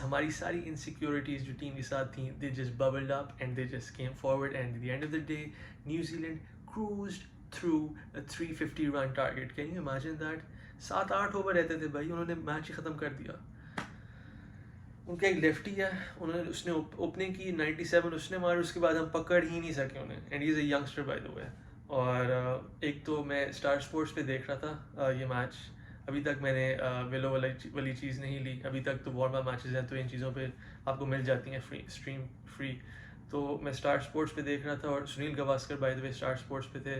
ہماری ساری انسیکیورٹیز جو ٹیم کے ساتھ تھیں they just built up and they just came forward and the end of the day New Zealand cruised through a 350 run target. Can you imagine that? 7-8 over رہتے تھے بھائی, انہوں نے میچ ہی ختم کر دیا. ان کا ایک لیفٹی ہے, اس نے اوپننگ کی 97 اس نے ماری, اس کے بعد ہم پکڑ ہی نہیں سکے انہیں, and he is a youngster by the way. اور ایک تو میں اسٹار اسپورٹس پہ دیکھ رہا تھا یہ میچ, ابھی تک میں نے ویلو والی چیز نہیں لی, ابھی تک تو وارم اپ میچز ہیں تو ان چیزوں پہ آپ کو مل جاتی ہیں اسٹریم فری. تو میں اسٹار اسپورٹس پہ دیکھ رہا تھا, اور Sunil Gavaskar by the way star sports پہ تھے.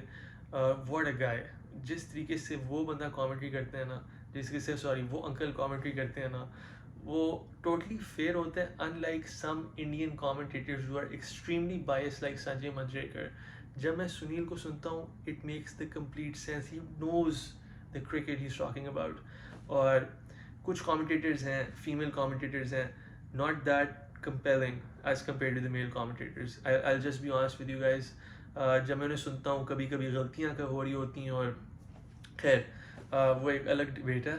واٹ اے گائے, جس طریقے سے وہ بندہ کامنٹری کرتے ہیں نا, جس طریقے سے وہ انکل کامنٹری کرتے ہیں نا, وہ ٹوٹلی فیئر ہوتے ہیں, unlike some Indian commentators who are extremely bias like Sanjay Manjrekar. جب میں سنیل کو سنتا ہوں it makes the complete sense, he knows the cricket he is talking about. اور کچھ کامنٹیٹرز ہیں, فیمیل کامنٹیٹرز ہیں, not that compelling as compared to the male commentators. I'll just be honest with you guys. جب میں انہیں سنتا ہوں کبھی کبھی غلطیاں ہو رہی ہوتی ہیں, اور خیر وہ ایک الگ ڈبیٹ ہے.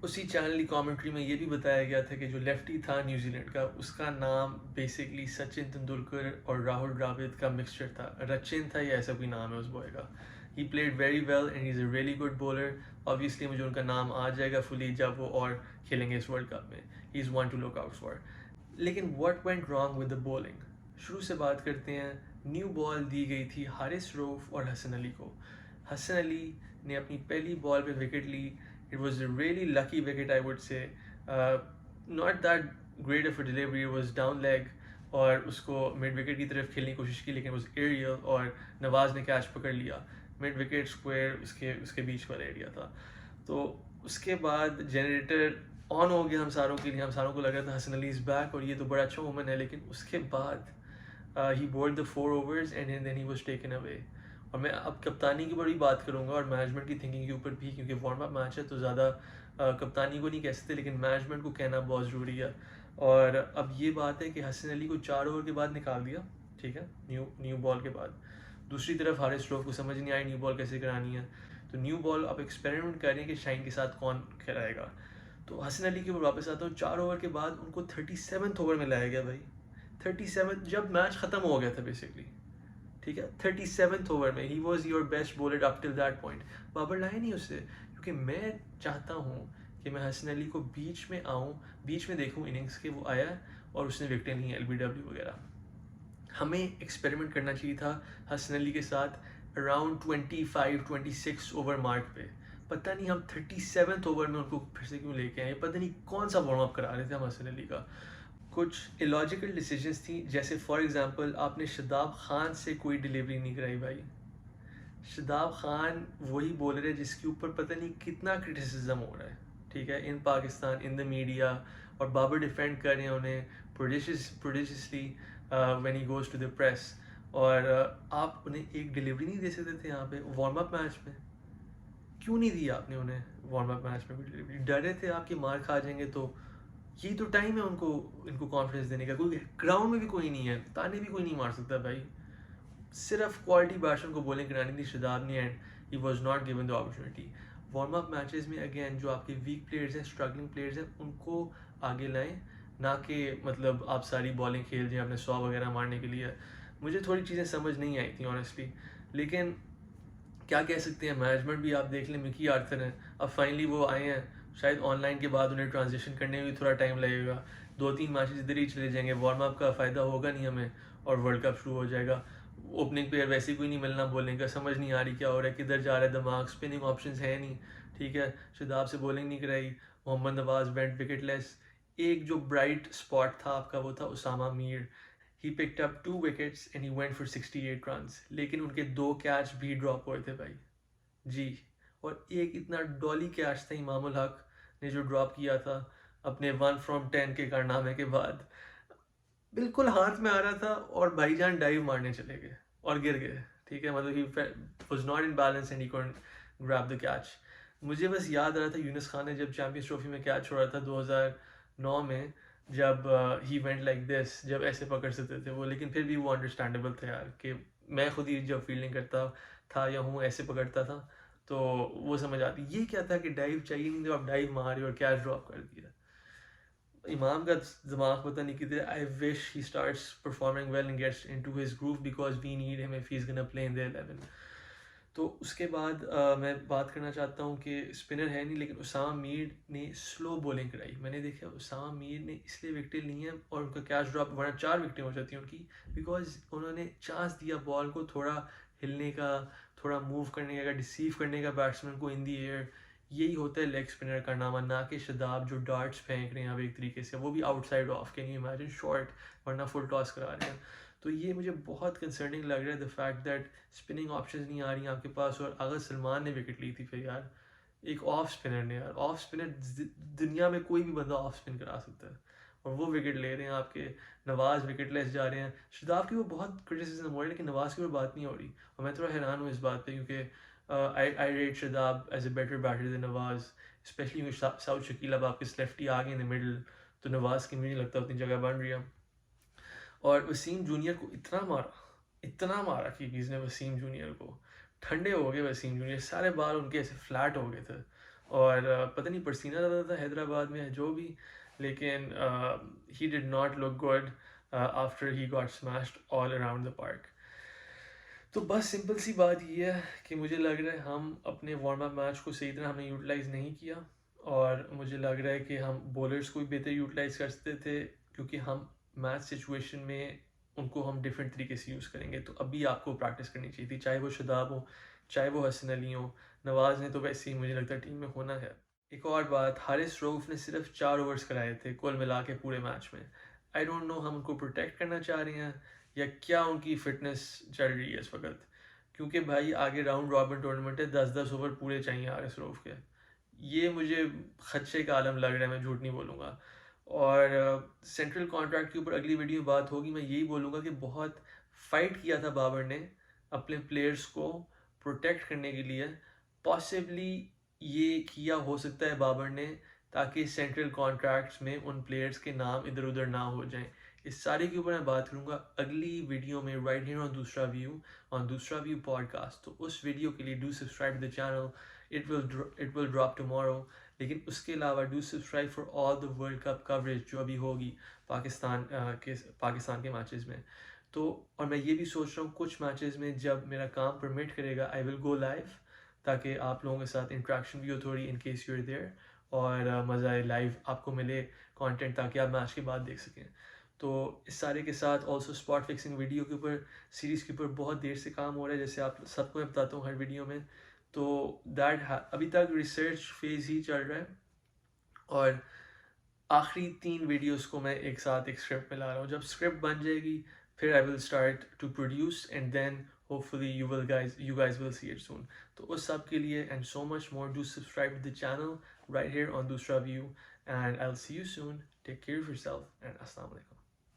اسی چینل کامنٹری میں یہ بھی بتایا گیا تھا کہ جو لیفٹی تھا نیوزی لینڈ کا, اس کا نام بیسکلی سچن تندولکر اور راہل ڈراوڈ کا مکسچر تھا. رچن تھا یا ایسا کوئی نام ہے اس بوائے کا. He played very well and he is a really good bowler. Obviously مجھے ان کا نام آ جائے گا فلی جب وہ اور کھیلیں گے اس ورلڈ کپ میں. He is one to look out for. لیکن what went wrong with the bowling, شروع سے بات کرتے ہیں. نیو بال دی گئی تھی حارث روف اور حسن علی کو. حسن علی نے اپنی پہلی بال پہ وکٹ لی. It was a really lucky wicket I would say, not that great of a delivery, it was down league, اور اس کو مڈ وکٹ کی طرف کھیلنے کی کوشش کی, لیکن واز ایریل, اور نواز نے کیچ پکڑ لیا. مڈ وکٹ اسکوائر اس کے بیچ والا ایریا تھا. تو اس کے بعد جنریٹر آن ہو گیا ہم ساروں کے لیے. ہم ساروں کو لگ رہا تھا حسن علی از بیک اور یہ تو بڑا اچھا وومن ہے, لیکن اس کے بعد he bowled the 4 overs and then he was taken away. اور میں اب کپتانی کی بڑی بات کروں گا اور مینجمنٹ کی تھنکنگ کے اوپر بھی, کیونکہ وارم اپ میچ ہے تو زیادہ کپتانی کو نہیں کہہ سکتے, لیکن مینجمنٹ کو کہنا بہت ضروری ہے. اور اب یہ بات ہے کہ حسن علی کو 4 اوور کے بعد نکال دیا, ٹھیک ہے, نیو بال کے بعد. دوسری طرف حارث روف کو سمجھ نہیں آئی نیو بال کیسے کرانی ہے, تو نیو بال آپ ایکسپیریمنٹ کر رہے ہیں کہ شائن کے ساتھ کون کھلائے گا. تو حسن علی کے اوپر واپس آتا ہوں. 4 اوور کے بعد ان کو 37 اوور میں لایا گیا بھائی. 37 جب میچ ختم ہو گیا تھا بیسکلی, ٹھیک ہے, 37 اوور میں he was your best bowler up till that point. Babar لائے نہیں اس سے, کیونکہ میں چاہتا ہوں کہ میں حسن علی کو بیچ میں آؤں, بیچ میں دیکھوں اننگس کے, وہ آیا اور اس نے وکٹیں لی ہیں LBW وغیرہ. ہمیں ایکسپیریمنٹ کرنا چاہیے تھا حسن علی کے ساتھ اراؤنڈ 25-26 اوور مارک پہ. پتہ نہیں ہم 37 اوور میں ان کو پھر سے کیوں لے کے آئے, پتہ نہیں کون سا وارم اپ کرا رہے تھے ہم حسن علی کا. کچھ الاجیکل ڈیسیجنس تھیں, جیسے فار ایگزامپل آپ نے شاداب خان سے کوئی ڈیلیوری نہیں کرائی بھائی. شاداب خان وہی بولر ہے جس کے اوپر پتہ نہیں کتنا کرٹیسزم ہو رہا ہے, ٹھیک ہے, ان پاکستان, ان دا میڈیا, اور بابر ڈیفینڈ کر رہے ہیں انہیں پروڈیشسلی when he goes to the press. اور آپ انہیں ایک ڈیلیوری نہیں دے سکتے تھے یہاں پہ وارم اپ میچ میں. کیوں نہیں دیا آپ نے انہیں وارم اپ میچ میں ڈیلیوری؟ ڈرے تھے آپ کہ مار کھا جائیں گے, تو یہی تو ٹائم ہے ان کو کانفیڈنس دینے کا. کوئی گراؤنڈ میں بھی کوئی نہیں ہے, تانے بھی کوئی نہیں مار سکتا بھائی. صرف کوالٹی بیٹسمین کو بولنگ کرانی تھی شاداب نے, and he was not given the opportunity. Warm up matches میں اگین جو آپ کے ویک پلیئرز ہیں, اسٹرگلنگ پلیئرز ہیں, ان کو آگے لائیں, نہ کہ مطلب آپ ساری بالنگ کھیل جائیں اپنے 100 وغیرہ مارنے کے لیے. مجھے تھوڑی چیزیں سمجھ نہیں آئی تھیں آنیسٹلی, لیکن کیا کہہ سکتے ہیں, مینجمنٹ بھی آپ دیکھ لیں, مکی آرتھر ہیں, اب فائنلی وہ آئے ہیں. شاید آن لائن کے بعد انہیں ٹرانزیشن کرنے میں بھی تھوڑا ٹائم لگے گا, 2-3 میچز ادھر ہی چلے جائیں گے, وارم اپ کا فائدہ ہوگا نہیں ہمیں, اور ورلڈ کپ شروع ہو جائے گا. اوپننگ پلیئر ویسے کوئی نہیں ملنا بولنگ کا, سمجھ نہیں آ رہی کیا ہو رہا ہے, کدھر جا رہا ہے دماغ, اسپننگ آپشنز ہے نہیں, ٹھیک ہے. شاداب سے بولنگ نہیں کرائی, محمد نواز وینٹ وکٹ لیس. ایک جو برائٹ اسپاٹ تھا آپ کا وہ تھا اسامہ میر. He picked up 2 wickets and he went for 68 runs. لیکن ان کے 2 کیچ بھی ڈراپ ہوئے تھے بھائی جی, اور ایک اتنا ڈالی کیچ تھا امام الحق نے جو ڈراپ کیا تھا اپنے 1 from 10 کے کارنامے کے بعد. بالکل ہاتھ میں آ رہا تھا اور بھائی جان ڈائیو مارنے چلے گئے اور گر گئے, ٹھیک ہے, مطلب he was not in balance and he couldn't grab the catch. مجھے بس یاد آ رہا تھا یونس خان نے جب چیمپئنز ٹرافی میں کیچ چھوڑا تھا 2009 میں, جب ہی وینٹ لائک دس, جب ایسے پکڑ سکتے تھے وہ, لیکن پھر بھی وہ انڈرسٹینڈیبل تھا یار, کہ میں خود ہی جب فیلڈنگ کرتا تھا یا ہوں ایسے پکڑتا تھا تو وہ سمجھ آتی. یہ کیا تھا کہ ڈائیو چاہیے نہیں تھا, آپ ڈائیو مارے اور کیچ ڈراپ کر دیا. امام کا دماغ پتہ نہیں کدھر. I wish he starts performing well and gets into his groove because we need him if he is gonna play ان دا 11. تو اس کے بعد میں بات کرنا چاہتا ہوں کہ اسپنر ہے نہیں لیکن اسامہ میر نے سلو بولنگ کرائی. میں نے دیکھا اسامہ میر نے اس لیے وکٹیں لی ہیں اور ان کا کیچ ڈراپ ورنہ 4 وکٹیں ہو جاتی ہیں ان کی, بیکاز انہوں نے چانس دیا بال کو تھوڑا ہلنے کا, تھوڑا موو کرنے کا, ڈسیو کرنے کا بیٹسمین کو ان دی ایئر. یہی ہوتا ہے لیگ اسپنر کا نام, نہ کہ شداب جو ڈارٹس پھینک رہے ہیں اب ایک طریقے سے, وہ بھی out side of, can you imagine, short ورنہ فل ٹاس کرا رہے ہیں. تو یہ مجھے بہت کنسرننگ لگ رہا ہے, the fact that spinning options نہیں آ رہی ہیں آپ کے پاس. اور اگر سلمان نے وکٹ لی تھی پھر یار, ایک آف اسپنر نے, یار آف اسپنر دنیا میں کوئی بھی بندہ آف اسپن کرا سکتا ہے, اور وہ وکٹ لے رہے ہیں آپ کے. نواز وکٹ لیس جا رہے ہیں. شداب کی وہ بہت کرٹیسزم ہو رہی ہے لیکن نواز کی وہ بات نہیں ہو رہی, اور میں تھوڑا حیران ہوں اس بات پہ, کیونکہ I rate Shadab as a batter better than Nawaz, especially کیونکہ ساؤتھ شکیل اب آپ کے لیفٹی آ گئے ان دا مڈل, تو نواز کی مجھے نہیں لگتا اتنی جگہ بن رہی ہے. اور وسیم جونیئر کو اتنا مارا کیپیز نے وسیم جونیئر کو, ٹھنڈے ہو گئے وسیم جونیئر, سارے بال ان کے ایسے فلیٹ ہو گئے تھے, اور پتہ نہیں پرسینہ زیادہ تھا حیدرآباد میں جو بھی, لیکن he did not look good after he got smashed all around the park. تو بس سمپل سی بات یہ ہے کہ مجھے لگ رہا ہے ہم اپنے وارم اپ میچ کو صحیح طرح ہم نے یوٹیلائز نہیں کیا, اور مجھے لگ رہا ہے کہ ہم بولرز کو بھی بہتر یوٹیلائز کر سکتے تھے, کیونکہ ہم میچ سچویشن میں ان کو ہم ڈفرینٹ طریقے سے یوز کریں گے. تو ابھی آپ کو پریکٹس کرنی چاہیے تھی, چاہے وہ شداب ہو, چاہے وہ حسن علی ہو. نواز نے تو ویسے ہی مجھے لگتا ہے ٹیم میں ہونا ہے. ایک اور بات, حارث روف نے صرف 4 اوورس کرائے تھے کل ملا کے پورے میچ میں. آئی ڈونٹ نو ہم ان کو پروٹیکٹ کرنا چاہ رہے ہیں یا کیا ان کی فٹنس چل رہی ہے اس وقت, کیونکہ بھائی آگے راؤنڈ رابن ٹورنامنٹ ہے, 10 اوور پورے چاہیے حارث روف کے. یہ مجھے خدشے کا عالم لگ رہا ہے, میں جھوٹ نہیں بولوں گا. اور سینٹرل کانٹریکٹ کے اوپر اگلی ویڈیو میں بات ہوگی. میں یہی بولوں گا کہ بہت فائٹ کیا تھا بابر نے اپنے پلیئرز کو پروٹیکٹ کرنے کے لیے. پاسبلی یہ کیا ہو سکتا ہے بابر نے تاکہ سینٹرل کانٹریکٹس میں ان پلیئرز کے نام ادھر ادھر نہ ہو جائیں. اس سارے کے اوپر میں بات کروں گا اگلی ویڈیو میں, رائٹ ہیئر آن دوسرا ویو پوڈ کاسٹ. تو اس ویڈیو کے لیے do subscribe the channel, it will drop tomorrow. لیکن اس کے علاوہ do subscribe for all the world cup coverage جو ابھی ہوگی پاکستان کے میچز میں. تو اور میں یہ بھی سوچ رہا ہوں کچھ میچز میں جب میرا کام پرمٹ کرے گا آئی ول گو لائیو, تاکہ آپ لوگوں کے ساتھ انٹریکشن بھی ہو تھوڑی, in case you are there, اور مزہ آئے لائیو آپ کو ملے کانٹینٹ تاکہ آپ میچ کے بعد دیکھ سکیں. تو اس سارے کے ساتھ آلسو اسپاٹ فکسنگ ویڈیو کے اوپر, سیریز کے اوپر بہت دیر سے کام ہو رہا ہے, جیسے آپ سب کو میں بتاتا ہوں ہر ویڈیو میں. تو دیٹ ابھی تک ریسرچ فیز ہی چل رہا ہے, اور آخری 3 ویڈیوز کو میں ایک ساتھ ایک اسکرپٹ میں لا رہا ہوں. جب اسکرپٹ بن جائے گی پھر I will start to produce, and then hopefully you guys will see it soon. تو اس سب کے لیے and so much more, do subscribe the channel right here on دوسرا view, and I will see you soon. Take care of yourself and السلام علیکم.